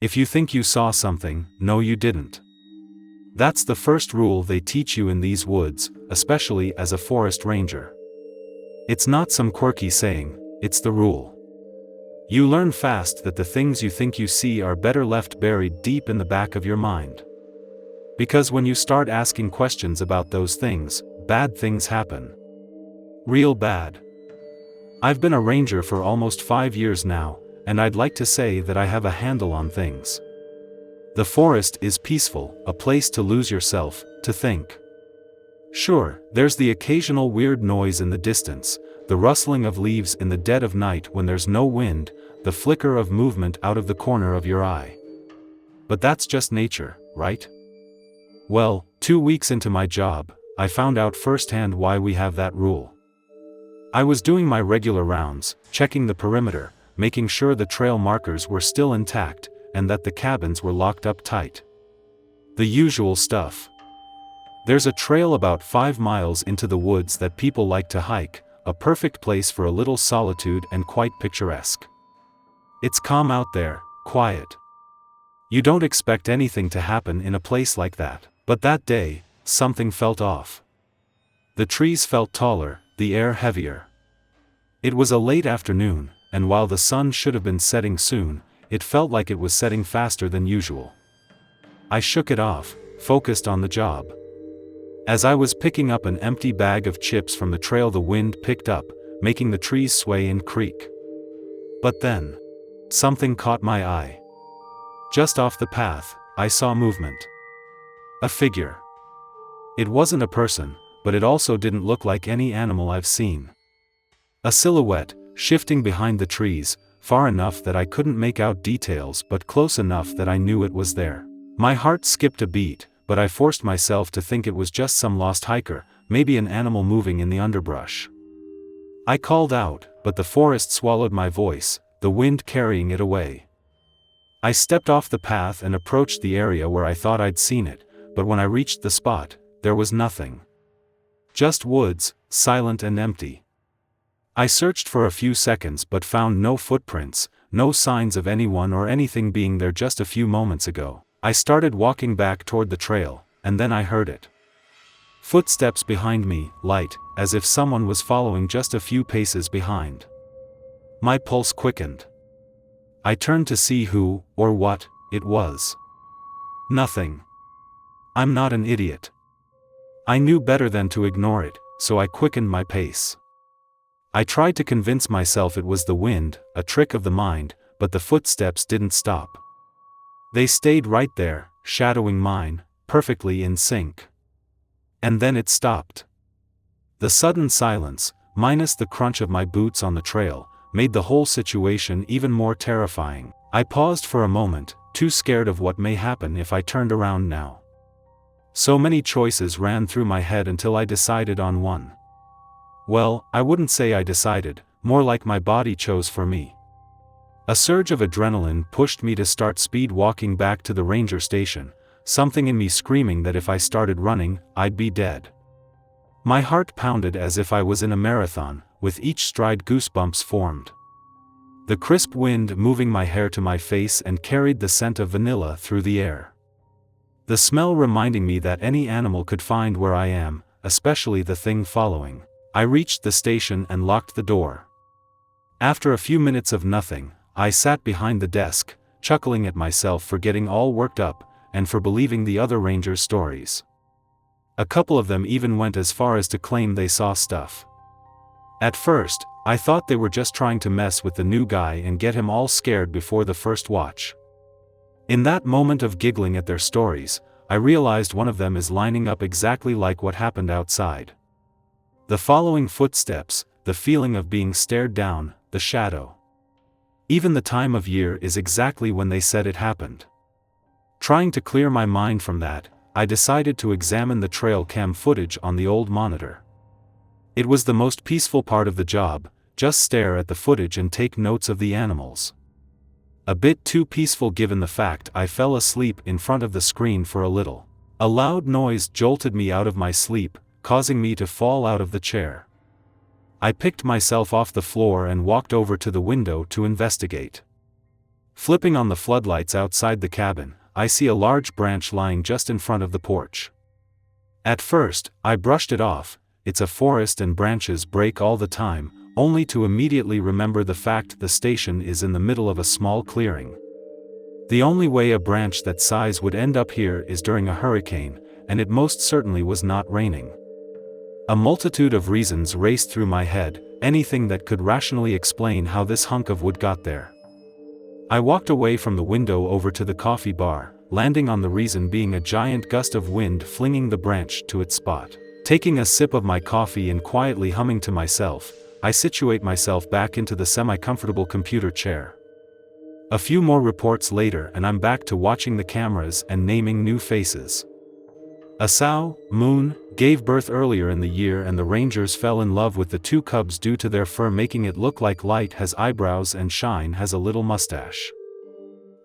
If you think you saw something, no you didn't. That's the first rule they teach you in these woods, especially as a forest ranger. It's not some quirky saying, it's the rule. You learn fast that the things you think you see are better left buried deep in the back of your mind. Because when you start asking questions about those things, bad things happen. Real bad. I've been a ranger for almost 5 years now, and I'd like to say that I have a handle on things. The forest is peaceful, a place to lose yourself, to think. Sure, there's the occasional weird noise in the distance, the rustling of leaves in the dead of night when there's no wind, the flicker of movement out of the corner of your eye. But that's just nature, right? Well, 2 weeks into my job, I found out firsthand why we have that rule. I was doing my regular rounds, checking the perimeter, making sure the trail markers were still intact, and that the cabins were locked up tight. The usual stuff. There's a trail about 5 miles into the woods that people like to hike, a perfect place for a little solitude and quite picturesque. It's calm out there, quiet. You don't expect anything to happen in a place like that, but that day, something felt off. The trees felt taller, the air heavier. It was a late afternoon, and while the sun should have been setting soon, it felt like it was setting faster than usual. I shook it off, focused on the job. As I was picking up an empty bag of chips from the trail, the wind picked up, making the trees sway and creak. But then, something caught my eye. Just off the path, I saw movement. A figure. It wasn't a person, but it also didn't look like any animal I've seen. A silhouette, shifting behind the trees, far enough that I couldn't make out details but close enough that I knew it was there. My heart skipped a beat, but I forced myself to think it was just some lost hiker, maybe an animal moving in the underbrush. I called out, but the forest swallowed my voice, the wind carrying it away. I stepped off the path and approached the area where I thought I'd seen it, but when I reached the spot, there was nothing. Just woods, silent and empty. I searched for a few seconds but found no footprints, no signs of anyone or anything being there just a few moments ago. I started walking back toward the trail, and then I heard it. Footsteps behind me, light, as if someone was following just a few paces behind. My pulse quickened. I turned to see who, or what, it was. Nothing. I'm not an idiot. I knew better than to ignore it, so I quickened my pace. I tried to convince myself it was the wind, a trick of the mind, but the footsteps didn't stop. They stayed right there, shadowing mine, perfectly in sync. And then it stopped. The sudden silence, minus the crunch of my boots on the trail, made the whole situation even more terrifying. I paused for a moment, too scared of what may happen if I turned around now. So many choices ran through my head until I decided on one. Well, I wouldn't say I decided, more like my body chose for me. A surge of adrenaline pushed me to start speed walking back to the ranger station, something in me screaming that if I started running, I'd be dead. My heart pounded as if I was in a marathon, with each stride goosebumps formed. The crisp wind moving my hair to my face and carried the scent of vanilla through the air. The smell reminding me that any animal could find where I am, especially the thing following. I reached the station and locked the door. After a few minutes of nothing, I sat behind the desk, chuckling at myself for getting all worked up, and for believing the other rangers' stories. A couple of them even went as far as to claim they saw stuff. At first, I thought they were just trying to mess with the new guy and get him all scared before the first watch. In that moment of giggling at their stories, I realized one of them is lining up exactly like what happened outside. The following footsteps, the feeling of being stared down, the shadow. Even the time of year is exactly when they said it happened. Trying to clear my mind from that, I decided to examine the trail cam footage on the old monitor. It was the most peaceful part of the job, just stare at the footage and take notes of the animals. A bit too peaceful given the fact I fell asleep in front of the screen for a little. A loud noise jolted me out of my sleep, causing me to fall out of the chair. I picked myself off the floor and walked over to the window to investigate. Flipping on the floodlights outside the cabin, I see a large branch lying just in front of the porch. At first, I brushed it off. It's a forest and branches break all the time, only to immediately remember the fact the station is in the middle of a small clearing. The only way a branch that size would end up here is during a hurricane, and it most certainly was not raining. A multitude of reasons raced through my head, anything that could rationally explain how this hunk of wood got there. I walked away from the window over to the coffee bar, landing on the reason being a giant gust of wind flinging the branch to its spot. Taking a sip of my coffee and quietly humming to myself, I situate myself back into the semi-comfortable computer chair. A few more reports later and I'm back to watching the cameras and naming new faces. A sow, Moon, gave birth earlier in the year and the rangers fell in love with the two cubs due to their fur making it look like Light has eyebrows and Shine has a little mustache.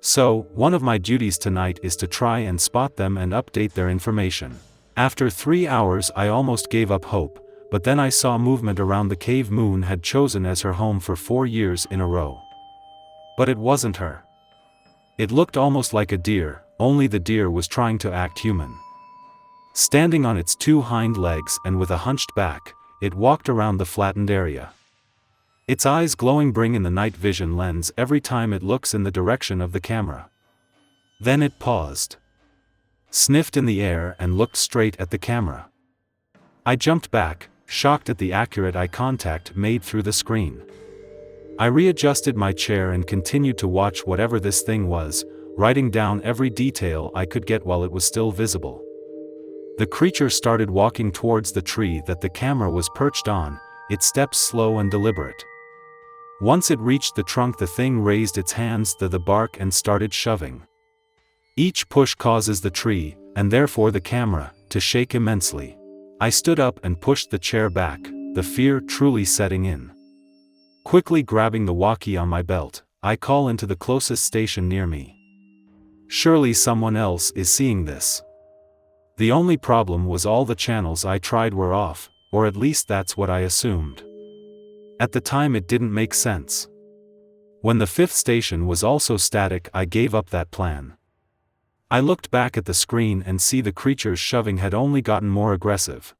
So, one of my duties tonight is to try and spot them and update their information. After 3 hours I almost gave up hope, but then I saw movement around the cave Moon had chosen as her home for 4 years in a row. But it wasn't her. It looked almost like a deer, only the deer was trying to act human. Standing on its 2 hind legs and with a hunched back, it walked around the flattened area. Its eyes glowing bring in the night vision lens every time it looks in the direction of the camera. Then it paused, sniffed in the air and looked straight at the camera. I jumped back, shocked at the accurate eye contact made through the screen. I readjusted my chair and continued to watch whatever this thing was, writing down every detail I could get while it was still visible. The creature started walking towards the tree that the camera was perched on, its steps slow and deliberate. Once it reached the trunk the thing raised its hands to the bark and started shoving. Each push causes the tree, and therefore the camera, to shake immensely. I stood up and pushed the chair back, the fear truly setting in. Quickly grabbing the walkie on my belt, I call into the closest station near me. Surely someone else is seeing this. The only problem was all the channels I tried were off, or at least that's what I assumed. At the time it didn't make sense. When the 5th station was also static I gave up that plan. I looked back at the screen and see the creature's shoving had only gotten more aggressive.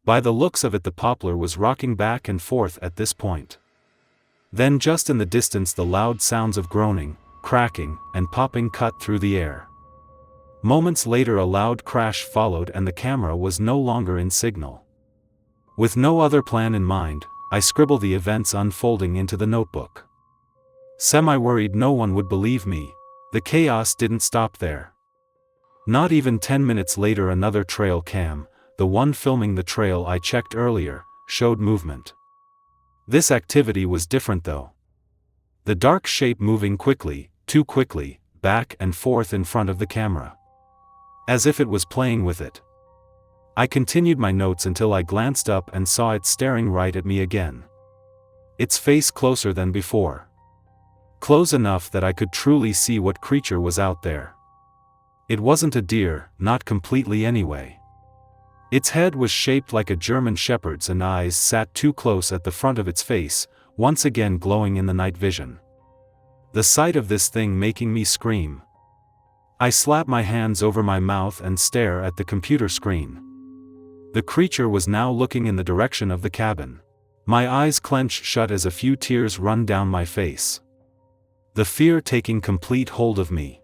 By the looks of it the poplar was rocking back and forth at this point. Then just in the distance the loud sounds of groaning, cracking, and popping cut through the air. Moments later a loud crash followed and the camera was no longer in signal. With no other plan in mind, I scribbled the events unfolding into the notebook. Semi-worried no one would believe me. The chaos didn't stop there. Not even 10 minutes later another trail cam, the one filming the trail I checked earlier, showed movement. This activity was different though. The dark shape moving quickly, too quickly, back and forth in front of the camera. As if it was playing with it. I continued my notes until I glanced up and saw it staring right at me again. Its face closer than before. Close enough that I could truly see what creature was out there. It wasn't a deer, not completely anyway. Its head was shaped like a German shepherd's and eyes sat too close at the front of its face, once again glowing in the night vision. The sight of this thing making me scream. I slap my hands over my mouth and stare at the computer screen. The creature was now looking in the direction of the cabin. My eyes clenched shut as a few tears run down my face. The fear taking complete hold of me.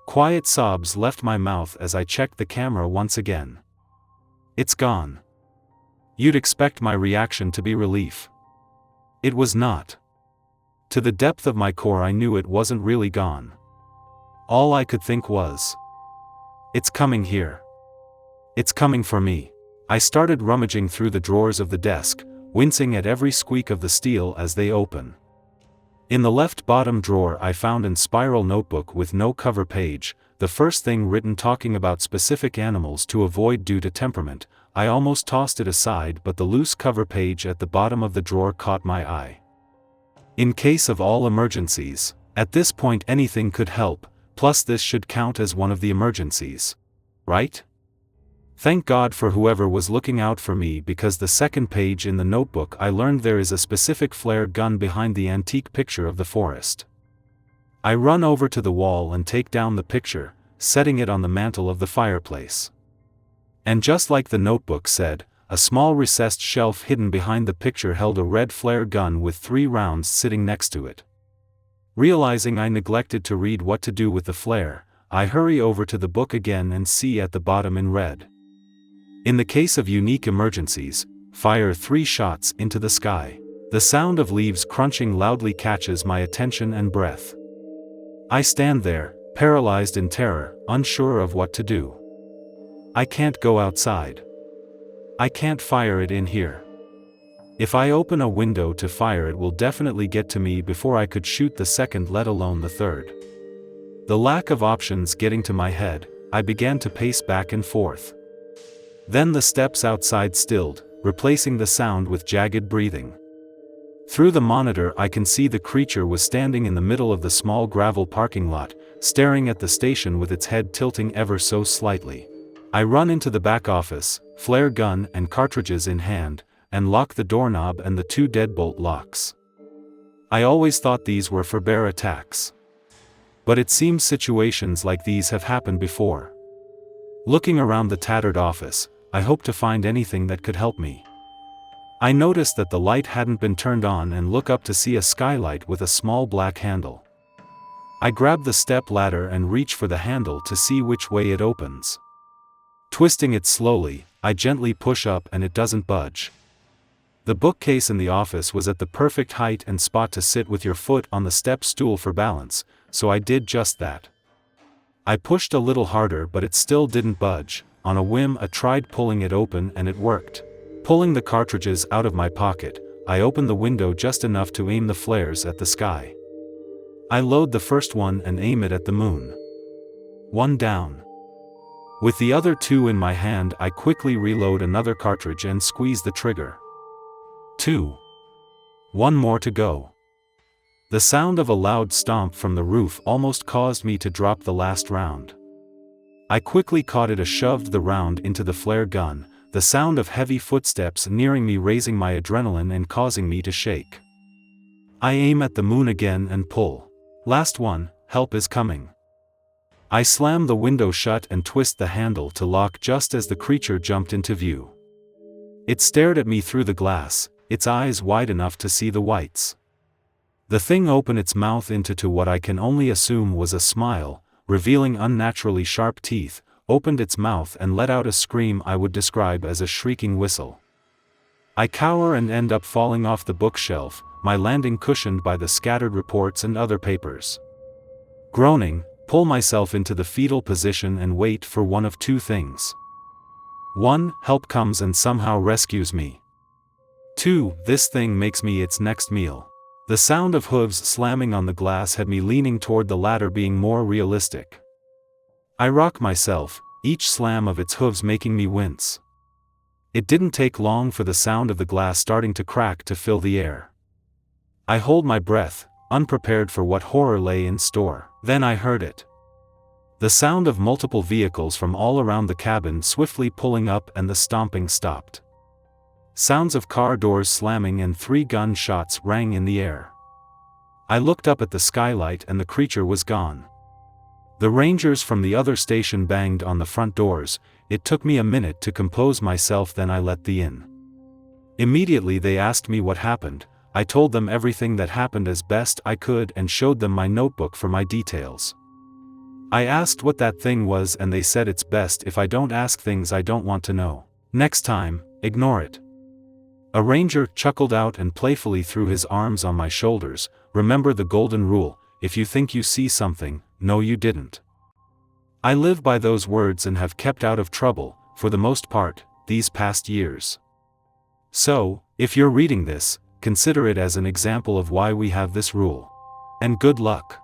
Quiet sobs left my mouth as I checked the camera once again. It's gone. You'd expect my reaction to be relief. It was not. To the depth of my core I knew it wasn't really gone. All I could think was, it's coming here. It's coming for me. I started rummaging through the drawers of the desk, wincing at every squeak of the steel as they open. In the left bottom drawer I found an spiral notebook with no cover page, the first thing written talking about specific animals to avoid due to temperament. I almost tossed it aside but the loose cover page at the bottom of the drawer caught my eye. In case of all emergencies, at this point anything could help, plus this should count as one of the emergencies. Right? Thank God for whoever was looking out for me because the second page in the notebook I learned there is a specific flare gun behind the antique picture of the forest. I run over to the wall and take down the picture, setting it on the mantel of the fireplace. And just like the notebook said, a small recessed shelf hidden behind the picture held a red flare gun with 3 rounds sitting next to it. Realizing I neglected to read what to do with the flare, I hurry over to the book again and see at the bottom in red, "In the case of unique emergencies, fire 3 shots into the sky." The sound of leaves crunching loudly catches my attention and breath. I stand there, paralyzed in terror, unsure of what to do. I can't go outside. I can't fire it in here. If I open a window to fire, it will definitely get to me before I could shoot the second, let alone the third. The lack of options getting to my head, I began to pace back and forth. Then the steps outside stilled, replacing the sound with jagged breathing. Through the monitor I can see the creature was standing in the middle of the small gravel parking lot, staring at the station with its head tilting ever so slightly. I run into the back office, flare gun and cartridges in hand, and lock the doorknob and the 2 deadbolt locks. I always thought these were for bear attacks. But it seems situations like these have happened before. Looking around the tattered office, I hope to find anything that could help me. I noticed that the light hadn't been turned on and look up to see a skylight with a small black handle. I grab the step ladder and reach for the handle to see which way it opens. Twisting it slowly, I gently push up and it doesn't budge. The bookcase in the office was at the perfect height and spot to sit with your foot on the step stool for balance, so I did just that. I pushed a little harder but it still didn't budge. On a whim I tried pulling it open and it worked. Pulling the cartridges out of my pocket, I open the window just enough to aim the flares at the sky. I load the first one and aim it at the moon. 1 down. With the other 2 in my hand, I quickly reload another cartridge and squeeze the trigger. 2. 1 more to go. The sound of a loud stomp from the roof almost caused me to drop the last round. I quickly caught it and shoved the round into the flare gun, the sound of heavy footsteps nearing me raising my adrenaline and causing me to shake. I aim at the moon again and pull. Last one, help is coming. I slam the window shut and twist the handle to lock just as the creature jumped into view. It stared at me through the glass, its eyes wide enough to see the whites. The thing opened its mouth into what I can only assume was a smile, revealing unnaturally sharp teeth, opened its mouth and let out a scream I would describe as a shrieking whistle. I cower and end up falling off the bookshelf, my landing cushioned by the scattered reports and other papers. Groaning, pull myself into the fetal position and wait for one of 2 things. 1. Help comes and somehow rescues me. 2. This thing makes me its next meal. The sound of hooves slamming on the glass had me leaning toward the latter being more realistic. I rock myself, each slam of its hooves making me wince. It didn't take long for the sound of the glass starting to crack to fill the air. I hold my breath, unprepared for what horror lay in store. Then I heard it. The sound of multiple vehicles from all around the cabin swiftly pulling up and the stomping stopped. Sounds of car doors slamming and 3 gunshots rang in the air. I looked up at the skylight and the creature was gone. The rangers from the other station banged on the front doors. It took me a minute to compose myself, then I let them in. Immediately they asked me what happened. I told them everything that happened as best I could and showed them my notebook for my details. I asked what that thing was and they said it's best if I don't ask things I don't want to know. Next time, ignore it. A ranger chuckled out and playfully threw his arms on my shoulders. Remember the golden rule, if you think you see something, no you didn't. I live by those words and have kept out of trouble, for the most part, these past years. So, if you're reading this, consider it as an example of why we have this rule. And good luck.